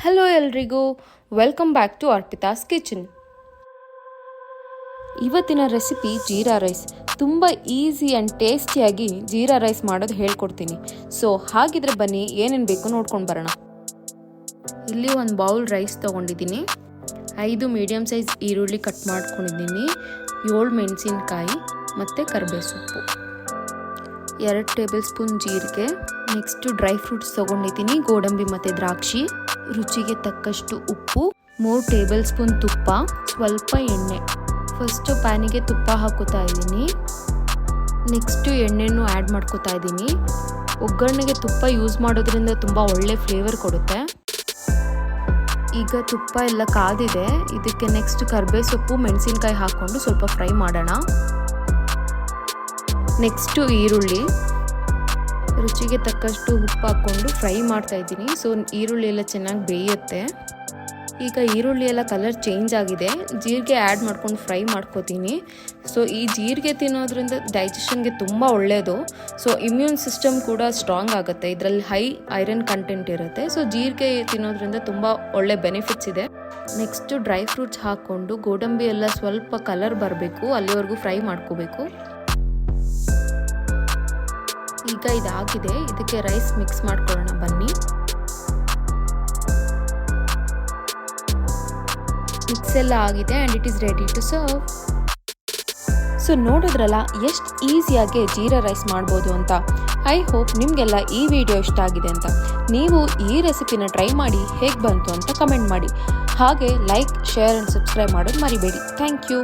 Hello ಎಲ್ರಿಗೂ, welcome back to ಅರ್ಪಿತಾಸ್ kitchen. ಇವತ್ತಿನ recipe jeera rice. ತುಂಬ ಈಸಿ ಆ್ಯಂಡ್ ಟೇಸ್ಟಿಯಾಗಿ ಜೀರಾ ರೈಸ್ ಮಾಡೋದು ಹೇಳ್ಕೊಡ್ತೀನಿ. ಸೊ ಹಾಗಿದ್ರೆ ಬನ್ನಿ ಏನೇನು ಬೇಕು ನೋಡ್ಕೊಂಡು ಬರೋಣ. ಇಲ್ಲಿ ಒಂದು ಬೌಲ್ ರೈಸ್ ತೊಗೊಂಡಿದ್ದೀನಿ, 5 ಮೀಡಿಯಮ್ ಸೈಜ್ ಈರುಳ್ಳಿ ಕಟ್ ಮಾಡ್ಕೊಂಡಿದ್ದೀನಿ, 7 ಮೆಣಸಿನ್ಕಾಯಿ ಮತ್ತು ಕರಿಬೇವು ಸೊಪ್ಪು, 2 ಟೇಬಲ್ ಸ್ಪೂನ್ ಜೀರಿಗೆ, ನೆಕ್ಸ್ಟು ಡ್ರೈ ಫ್ರೂಟ್ಸ್ ತೊಗೊಂಡಿದ್ದೀನಿ, ಗೋಡಂಬಿ ಮತ್ತು ದ್ರಾಕ್ಷಿ, ರುಚಿಗೆ ತಕ್ಕಷ್ಟು ಉಪ್ಪು, 3 ಟೇಬಲ್ ಸ್ಪೂನ್ ತುಪ್ಪ, ಸ್ವಲ್ಪ ಎಣ್ಣೆ. ಫಸ್ಟು ಪ್ಯಾನಿಗೆ ತುಪ್ಪ ಹಾಕೋತಾ ಇದ್ದೀನಿ, ನೆಕ್ಸ್ಟು ಎಣ್ಣೆನೂ ಆ್ಯಡ್ ಮಾಡ್ಕೋತಾ ಇದ್ದೀನಿ. ಒಗ್ಗರಣೆಗೆ ತುಪ್ಪ ಯೂಸ್ ಮಾಡೋದ್ರಿಂದ ತುಂಬ ಒಳ್ಳೆ ಫ್ಲೇವರ್ ಕೊಡುತ್ತೆ. ಈಗ ತುಪ್ಪ ಎಲ್ಲ ಕಾದಿದೆ, ಇದಕ್ಕೆ ನೆಕ್ಸ್ಟ್ ಕರಿಬೇವು ಸೊಪ್ಪು ಮೆಣಸಿನ್ಕಾಯಿ ಹಾಕ್ಕೊಂಡು ಸ್ವಲ್ಪ ಫ್ರೈ ಮಾಡೋಣ. ನೆಕ್ಸ್ಟು ಈರುಳ್ಳಿ, ರುಚಿಗೆ ತಕ್ಕಷ್ಟು ಉಪ್ಪು ಹಾಕ್ಕೊಂಡು ಫ್ರೈ ಮಾಡ್ತಾ ಇದ್ದೀನಿ. ಸೊ ಈರುಳ್ಳಿ ಎಲ್ಲ ಚೆನ್ನಾಗಿ ಬೇಯುತ್ತೆ. ಈಗ ಈರುಳ್ಳಿ ಎಲ್ಲ ಕಲರ್ ಚೇಂಜ್ ಆಗಿದೆ, ಜೀರಿಗೆ ಆ್ಯಡ್ ಮಾಡ್ಕೊಂಡು ಫ್ರೈ ಮಾಡ್ಕೋತೀನಿ. ಸೊ ಈ ಜೀರಿಗೆ ತಿನ್ನೋದ್ರಿಂದ ಡೈಜೆಷನ್ಗೆ ತುಂಬ ಒಳ್ಳೆಯದು. ಸೊ ಇಮ್ಯೂನ್ ಸಿಸ್ಟಮ್ ಕೂಡ ಸ್ಟ್ರಾಂಗ್ ಆಗುತ್ತೆ, ಇದರಲ್ಲಿ ಹೈ ಐರನ್ ಕಂಟೆಂಟ್ ಇರುತ್ತೆ. ಸೊ ಜೀರಿಗೆ ತಿನ್ನೋದ್ರಿಂದ ತುಂಬ ಒಳ್ಳೆ ಬೆನಿಫಿಟ್ಸ್ ಇದೆ. ನೆಕ್ಸ್ಟು ಡ್ರೈ ಫ್ರೂಟ್ಸ್ ಹಾಕ್ಕೊಂಡು ಗೋಡಂಬಿ ಎಲ್ಲ ಸ್ವಲ್ಪ ಕಲರ್ ಬರಬೇಕು, ಅಲ್ಲಿವರೆಗೂ ಫ್ರೈ ಮಾಡ್ಕೋಬೇಕು. ಈಗ ಇದಾಗಿದೆ, ಇದಕ್ಕೆ ರೈಸ್ ಮಿಕ್ಸ್ ಮಾಡ್ಕೊಳ್ಳೋಣ ಬನ್ನಿ. ಮಿಕ್ಸ್ ಎಲ್ಲ ಆಗಿದೆ and it is ready to serve. So ನೋಡಿದ್ರಲ್ಲ ಎಷ್ಟು ಈಸಿಯಾಗಿ ಜೀರಾ ರೈಸ್ ಮಾಡ್ಬೋದು ಅಂತ. ಐ ಹೋಪ್ ನಿಮಗೆಲ್ಲ ಈ ವಿಡಿಯೋ ಇಷ್ಟ ಆಗಿದೆ ಅಂತ. ನೀವು ಈ ರೆಸಿಪಿನ ಟ್ರೈ ಮಾಡಿ ಹೇಗೆ ಬಂತು ಅಂತ ಕಮೆಂಟ್ ಮಾಡಿ. ಹಾಗೆ ಲೈಕ್, ಶೇರ್ ಆ್ಯಂಡ್ ಸಬ್ಸ್ಕ್ರೈಬ್ ಮಾಡೋದು ಮರಿಬೇಡಿ. Thank you.